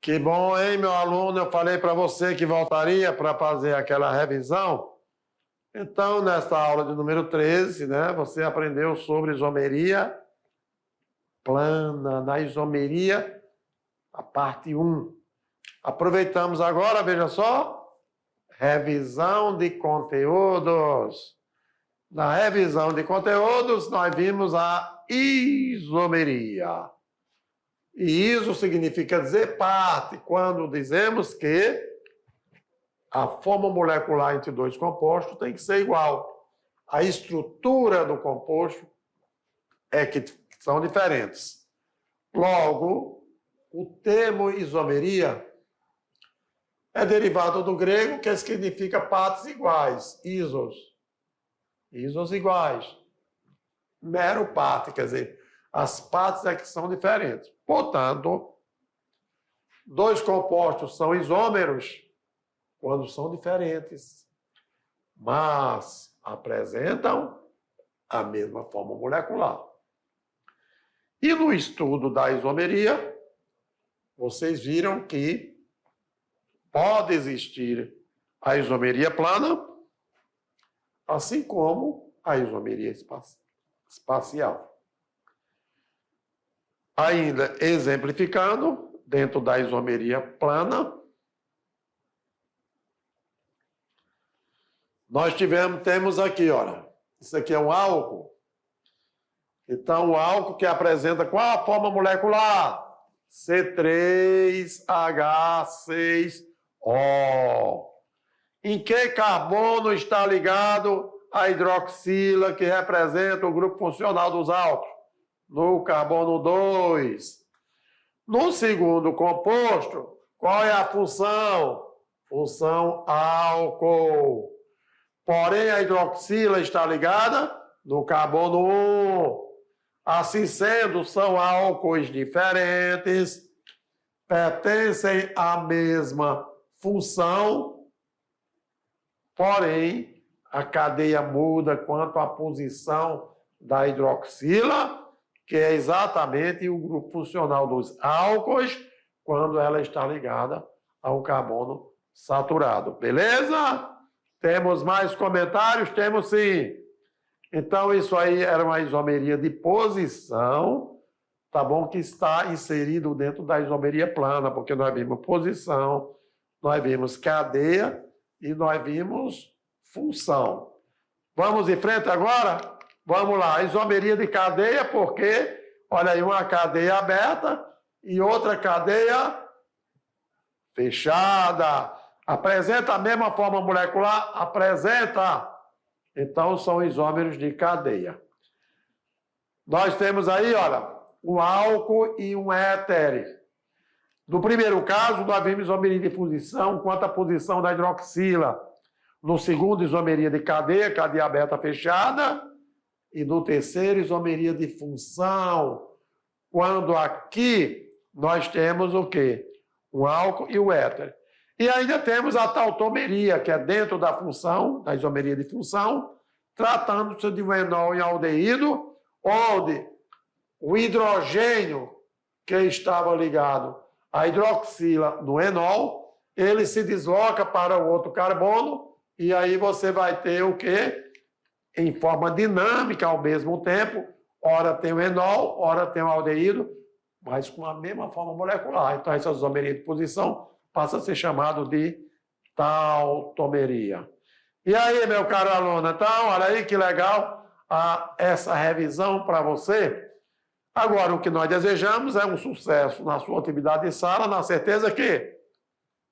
Que bom, hein, meu aluno? Eu falei para você que voltaria para fazer aquela revisão. Então, nesta aula de número 13, né, você aprendeu sobre isomeria plana. Na isomeria, a parte 1. Aproveitamos agora, veja só, revisão de conteúdos. Na revisão de conteúdos, nós vimos a isomeria. E iso significa dizer parte, quando dizemos que a forma molecular entre dois compostos tem que ser igual. A estrutura do composto é que são diferentes. Logo, o termo isomeria é derivado do grego, que significa partes iguais, isos. Isos iguais. Mero parte, quer dizer, as partes é que são diferentes. Portanto, dois compostos são isômeros quando são diferentes, mas apresentam a mesma forma molecular. E no estudo da isomeria, vocês viram que pode existir a isomeria plana, assim como a isomeria espacial. Ainda exemplificando, dentro da isomeria plana, nós temos aqui, olha, isso aqui é um álcool. Então, o álcool que apresenta qual a forma molecular? C3H6O. Em que carbono está ligado a hidroxila, que representa o grupo funcional dos álcools? No carbono 2. No segundo composto, qual é a função? Função álcool. Porém, a hidroxila está ligada no carbono 1. Assim sendo, são álcoois diferentes, pertencem à mesma função, porém, a cadeia muda quanto à posição da hidroxila, que é exatamente o grupo funcional dos álcoois, quando ela está ligada ao carbono saturado. Beleza? Temos mais comentários? Temos sim. Então, isso aí era uma isomeria de posição, tá bom? Que está inserido dentro da isomeria plana, porque nós vimos posição, nós vimos cadeia e nós vimos função. Vamos em frente agora? Vamos lá, isomeria de cadeia, porque, olha aí, uma cadeia aberta e outra cadeia fechada. Apresenta a mesma forma molecular? Apresenta. Então, são isômeros de cadeia. Nós temos aí, olha, um álcool e um éter. No primeiro caso, nós vimos isomeria de posição quanto à posição da hidroxila. No segundo, isomeria de cadeia, cadeia aberta fechada. E no terceiro, isomeria de função, quando aqui nós temos o quê? Um álcool e o éter. E ainda temos a tautomeria, que é dentro da função, da isomeria de função, tratando-se de um enol em aldeído, onde o hidrogênio que estava ligado à hidroxila no enol, ele se desloca para o outro carbono, e aí você vai ter o quê? Em forma dinâmica ao mesmo tempo, ora tem o enol, ora tem o aldeído, mas com a mesma forma molecular. Então, essa isomeria de posição passa a ser chamado de tautomeria. E aí, meu caro aluno, então, olha aí que legal essa revisão para você. Agora, o que nós desejamos é um sucesso na sua atividade de sala, na certeza que,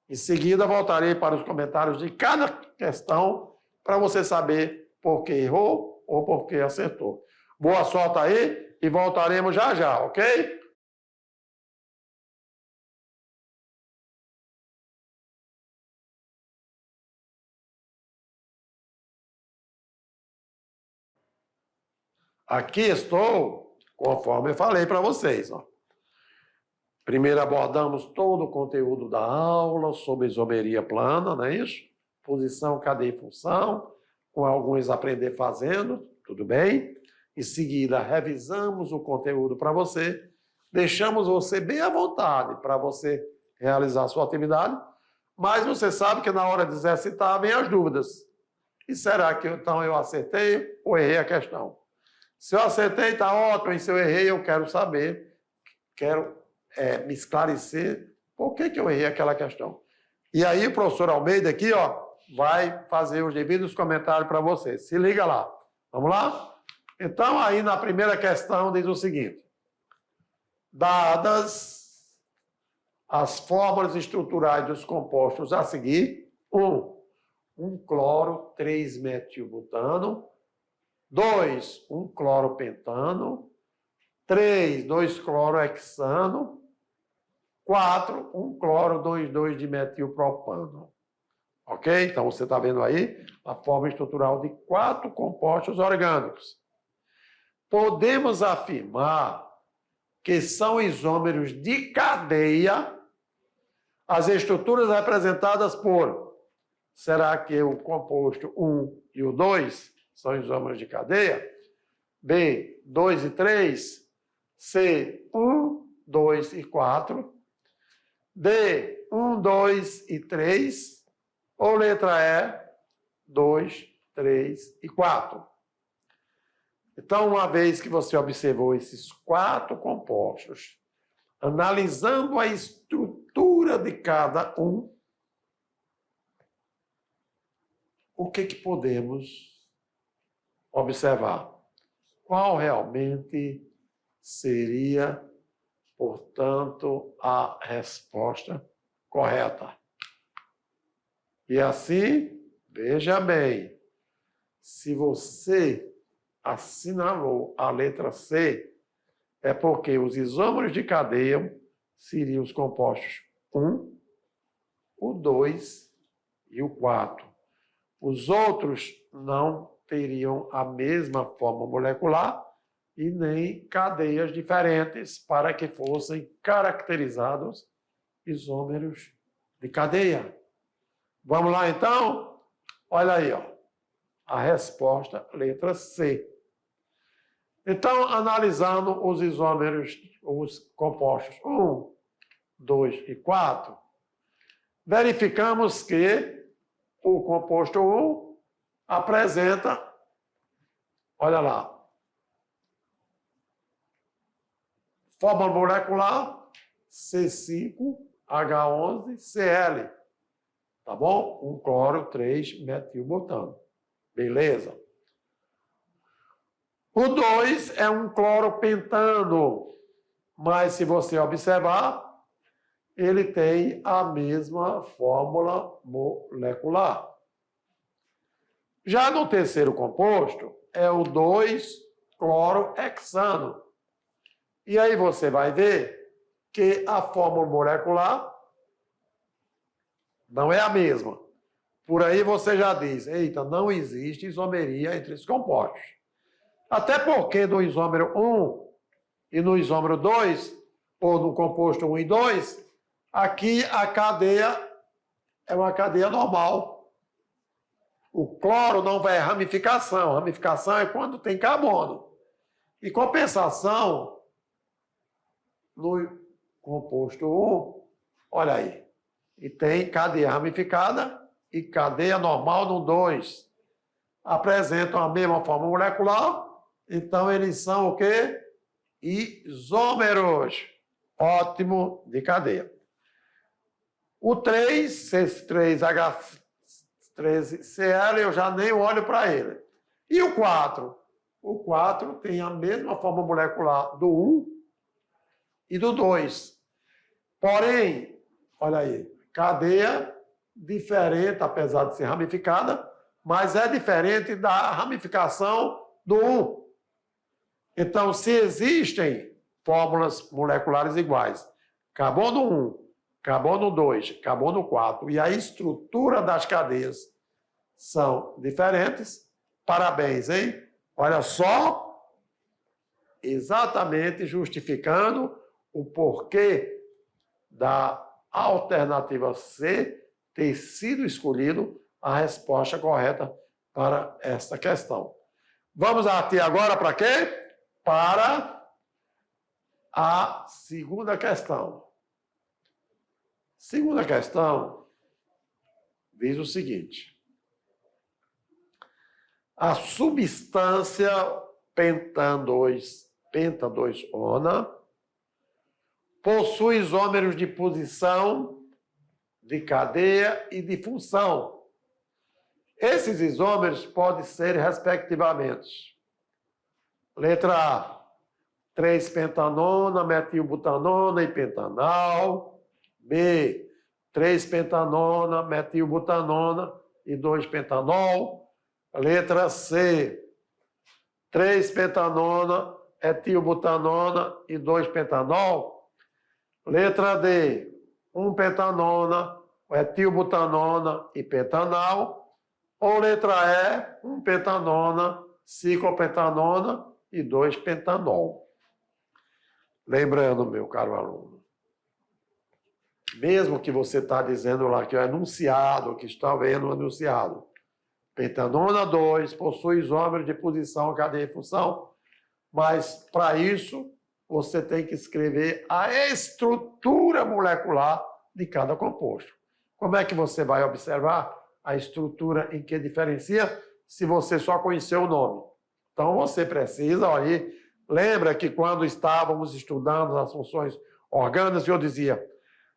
em seguida, voltarei para os comentários de cada questão para você saber por que errou ou por que acertou. Boa sorte aí e voltaremos já já, ok? Aqui estou, conforme eu falei para vocês. Ó. Primeiro abordamos todo o conteúdo da aula sobre isomeria plana, não é isso? Posição, cadeia e função, com alguns aprender fazendo, tudo bem? Em seguida, revisamos o conteúdo para você, deixamos você bem à vontade para você realizar a sua atividade, mas você sabe que na hora de exercitar vem as dúvidas. E será que então eu acertei ou errei a questão? Se eu acertei, está ótimo, e se eu errei, eu quero saber, quero me esclarecer por que eu errei aquela questão. E aí o professor Almeida aqui, ó, vai fazer os devidos comentários para você. Se liga lá. Vamos lá? Então, aí na primeira questão diz o seguinte: dadas as fórmulas estruturais dos compostos a seguir, 1 cloro 3-metilbutano, 2 1 cloropentano, 3 2 clorohexano, 4 1 cloro 2,2 de metilpropano. Ok? Então, você está vendo aí a forma estrutural de 4 compostos orgânicos. Podemos afirmar que são isômeros de cadeia as estruturas representadas por... Será que o composto 1 e o 2 são isômeros de cadeia? B, 2 e 3. C, 1, 2 e 4. D, 1, 2 e 3. Ou letra E, 2, 3 e 4. Então, uma vez que você observou esses 4 compostos, analisando a estrutura de cada um, o que podemos observar? Qual realmente seria, portanto, a resposta correta? E assim, veja bem, se você assinalou a letra C, é porque os isômeros de cadeia seriam os compostos 1, o 2 e o 4. Os outros não teriam a mesma forma molecular e nem cadeias diferentes para que fossem caracterizados isômeros de cadeia. Vamos lá, então? Olha aí, ó. A resposta, letra C. Então, analisando os isômeros, os compostos 1, 2 e 4, verificamos que o composto 1 apresenta, olha lá, fórmula molecular C5H11Cl. Tá bom? 1 cloro 3-metilbutano. Beleza? O 2 é um cloropentano, mas se você observar, ele tem a mesma fórmula molecular. Já no terceiro composto, é o 2-clorohexano. E aí você vai ver que a fórmula molecular não é a mesma. Por aí você já diz, eita, não existe isomeria entre os compostos. Até porque no isômero 1 e no isômero 2, ou no composto 1 e 2, aqui a cadeia é uma cadeia normal. O cloro não vai ramificação. Ramificação é quando tem carbono. E compensação, no composto 1, olha aí, e tem cadeia ramificada e cadeia normal no 2. Apresentam a mesma forma molecular, então eles são o quê? Isômeros. Ótimo de cadeia. O 3, C3H13Cl, eu já nem olho para ele. E o 4? O 4 tem a mesma forma molecular do 1 e do 2. Porém, olha aí, cadeia diferente, apesar de ser ramificada, mas é diferente da ramificação do 1. Então, se existem fórmulas moleculares iguais, carbono 1, carbono 2, carbono 4, e a estrutura das cadeias são diferentes, parabéns, hein? Olha só, exatamente justificando o porquê da alternativa C ter sido escolhido a resposta correta para esta questão. Vamos aqui agora para quê? Para a segunda questão. Segunda questão diz o seguinte: a substância penta-2-ona possui isômeros de posição, de cadeia e de função. Esses isômeros podem ser, respectivamente, letra A, 3-pentanona, metilbutanona e pentanal. B, 3-pentanona, metilbutanona e 2-pentanol. Letra C, 3-pentanona, etilbutanona e 2-pentanol. Letra D, 1-pentanona, etilbutanona e pentanal. Ou letra E, 1-pentanona, ciclopentanona e 2-pentanol. Lembrando, meu caro aluno, mesmo que você está dizendo lá que é enunciado, que está vendo o enunciado, pentanona 2 possui isômero de posição, cadeia e função, mas para isso você tem que escrever a estrutura molecular de cada composto. Como é que você vai observar a estrutura em que diferencia se você só conhecer o nome? Então você precisa, olha, lembra que quando estávamos estudando as funções orgânicas, eu dizia,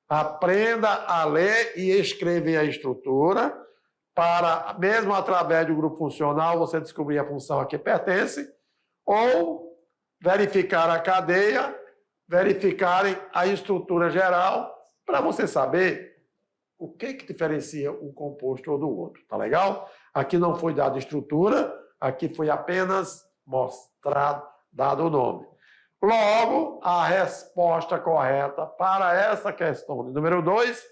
aprenda a ler e escrever a estrutura para, mesmo através do grupo funcional, você descobrir a função a que pertence, ou verificar a cadeia, verificarem a estrutura geral, para você saber o que diferencia um composto ou do outro. Tá legal? Aqui não foi dada estrutura, aqui foi apenas mostrado, dado o nome. Logo, a resposta correta para essa questão de número 2,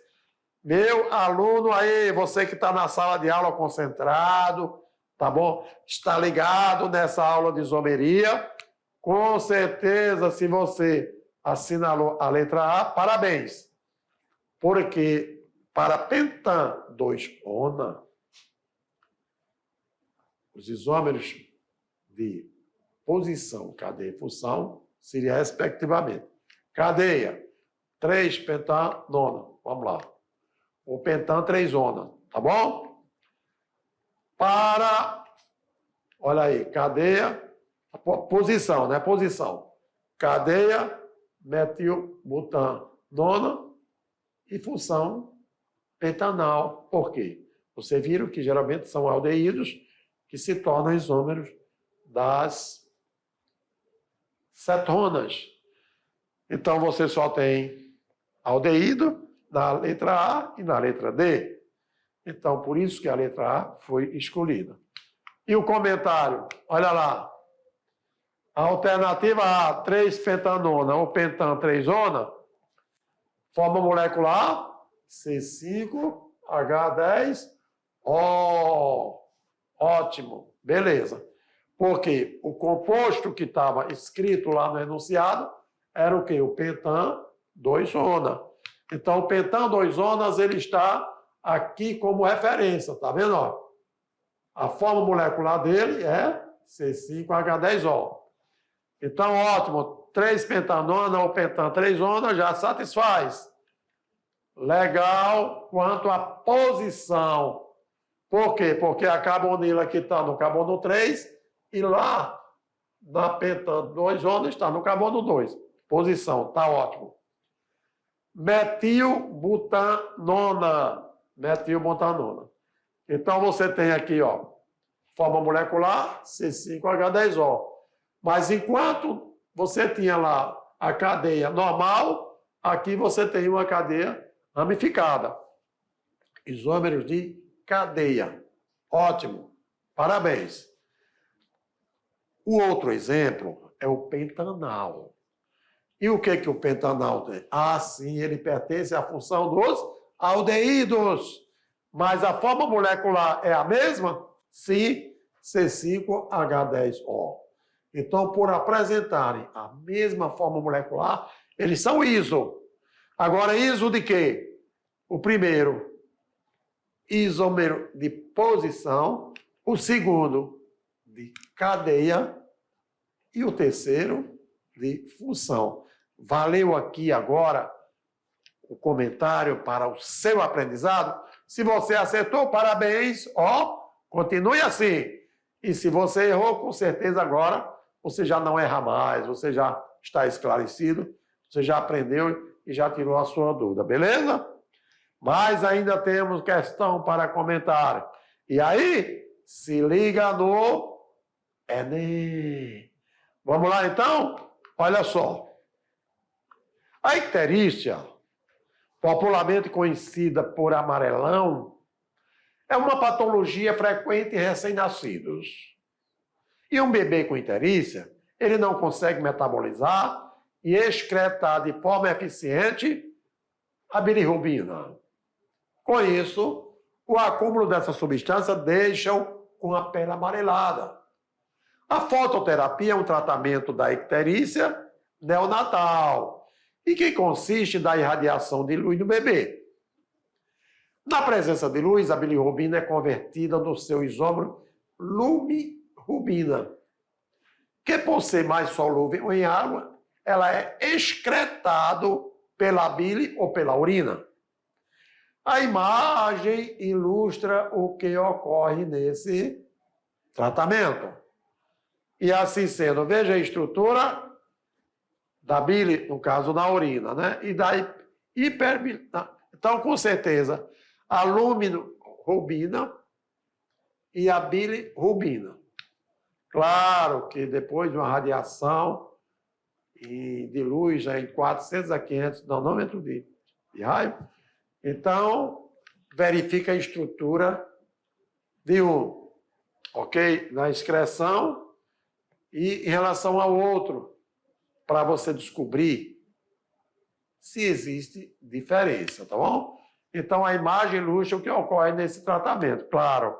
meu aluno aí, você que está na sala de aula concentrado, tá bom? Está ligado nessa aula de isomeria, com certeza, se você assinalou a letra A, parabéns. Porque para pentan-2-ona, os isômeros de posição, cadeia e função seria respectivamente cadeia 3-pentanona, vamos lá, ou pentan-3-ona, tá bom? Para, olha aí, cadeia, posição, né? Posição, cadeia metilbutanona e função pentanal. Por quê? Vocês viram que geralmente são aldeídos que se tornam isômeros das cetonas. Então, você só tem aldeído na letra A e na letra D. Então, por isso que a letra A foi escolhida. E o comentário? Olha lá. A alternativa A, 3-pentanona ou pentan-3-ona, forma molecular C5H10O. Ótimo, beleza. Porque o composto que estava escrito lá no enunciado era o quê? O pentan-2-ona. Então, o pentan-2-onas ele está aqui como referência, tá vendo? Ó? A forma molecular dele é C5H10O. Então, ótimo, 3-pentanona ou pentan-3-ona já satisfaz. Legal quanto à posição. Por quê? Porque a carbonila aqui está no carbono 3 e lá na pentan-2-ona está no carbono 2. Posição, tá ótimo. Metilbutanona. Metilbutanona. Então você tem aqui, ó, forma molecular C5H10O. Mas enquanto você tinha lá a cadeia normal, aqui você tem uma cadeia ramificada. Isômeros de cadeia. Ótimo. Parabéns. O outro exemplo é o pentanal. E o que o pentanal tem? Ah, sim, ele pertence à função dos aldeídos. Mas a forma molecular é a mesma? Sim, C5H10O. Então, por apresentarem a mesma forma molecular, eles são iso. Agora, iso de quê? O primeiro, isômero de posição. O segundo, de cadeia. E o terceiro, de função. Valeu aqui agora o comentário para o seu aprendizado. Se você acertou, parabéns, continue assim. E se você errou, com certeza agora você já não erra mais, você já está esclarecido, você já aprendeu e já tirou a sua dúvida, beleza? Mas ainda temos questão para comentário. E aí, se liga no Enem. Vamos lá então? Olha só. A icterícia, popularmente conhecida por amarelão, é uma patologia frequente em recém-nascidos. E um bebê com icterícia, ele não consegue metabolizar e excretar de forma eficiente a bilirrubina. Com isso, o acúmulo dessa substância deixa-o com a pele amarelada. A fototerapia é um tratamento da icterícia neonatal e que consiste na irradiação de luz no bebê. Na presença de luz, a bilirrubina é convertida no seu isômero lumirubina, que por ser mais solúvel em água, ela é excretado pela bile ou pela urina. A imagem ilustra o que ocorre nesse tratamento. E assim sendo, veja a estrutura da bile, no caso da urina, né? E da hiperbilirubina. Então, com certeza, a lumirubina e a bilirrubina. Claro que depois de uma radiação e de luz já em 400 a 500 nanômetros de raio, então verifica a estrutura de um, ok? Na excreção e em relação ao outro, para você descobrir se existe diferença, tá bom? Então, a imagem ilustra o que ocorre nesse tratamento. Claro,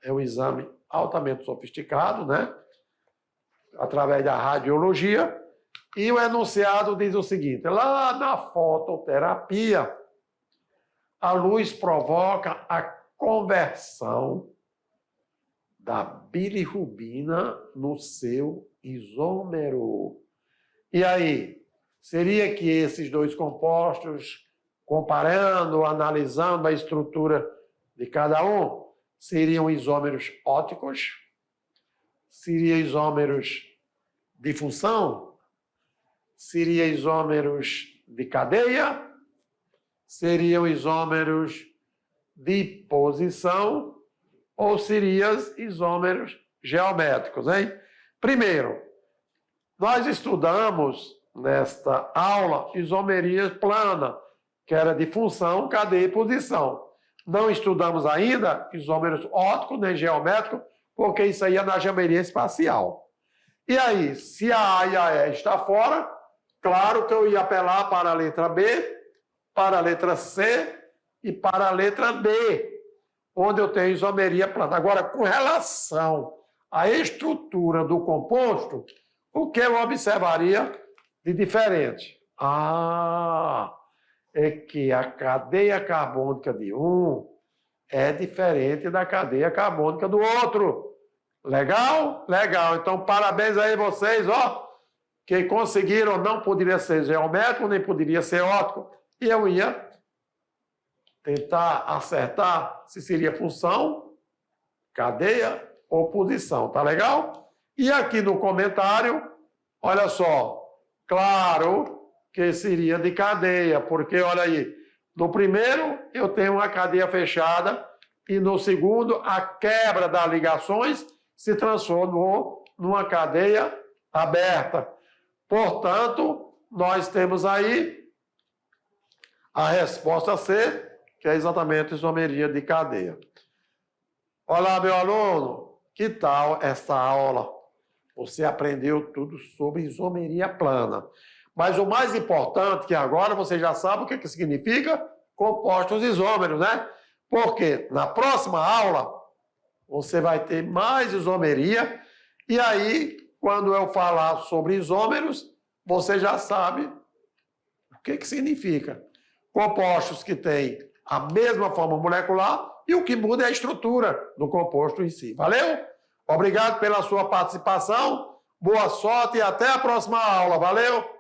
é um exame altamente sofisticado, né? Através da radiologia. E o enunciado diz o seguinte: lá na fototerapia, a luz provoca a conversão da bilirrubina no seu isômero. E aí, seria que esses dois compostos, comparando, analisando a estrutura de cada um, seriam isômeros óticos? Seriam isômeros de função? Seriam isômeros de cadeia? Seriam isômeros de posição? Ou seriam isômeros geométricos, hein? Primeiro, nós estudamos nesta aula isomeria plana, que era de função, cadeia e posição. Não estudamos ainda isômeros ópticos nem geométricos, porque isso aí é na geometria espacial. E aí, se a A e a E está fora, claro que eu ia apelar para a letra B, para a letra C e para a letra D, onde eu tenho isomeria plana. Agora, com relação à estrutura do composto, o que eu observaria de diferente? É que a cadeia carbônica de um é diferente da cadeia carbônica do outro. Legal? Legal. Então, parabéns aí vocês, que conseguiram, não poderia ser geométrico, nem poderia ser óptico. E eu ia tentar acertar se seria função, cadeia ou posição. Tá legal? E aqui no comentário, olha só, claro que seria de cadeia, porque, olha aí, no primeiro eu tenho uma cadeia fechada e no segundo a quebra das ligações se transformou numa cadeia aberta. Portanto, nós temos aí a resposta C, que é exatamente isomeria de cadeia. Olá, meu aluno, que tal essa aula? Você aprendeu tudo sobre isomeria plana. Mas o mais importante, que agora você já sabe o que significa compostos isômeros, né? Porque na próxima aula você vai ter mais isomeria e aí, quando eu falar sobre isômeros, você já sabe o que significa. Compostos que têm a mesma forma molecular e o que muda é a estrutura do composto em si. Valeu? Obrigado pela sua participação, boa sorte e até a próxima aula. Valeu?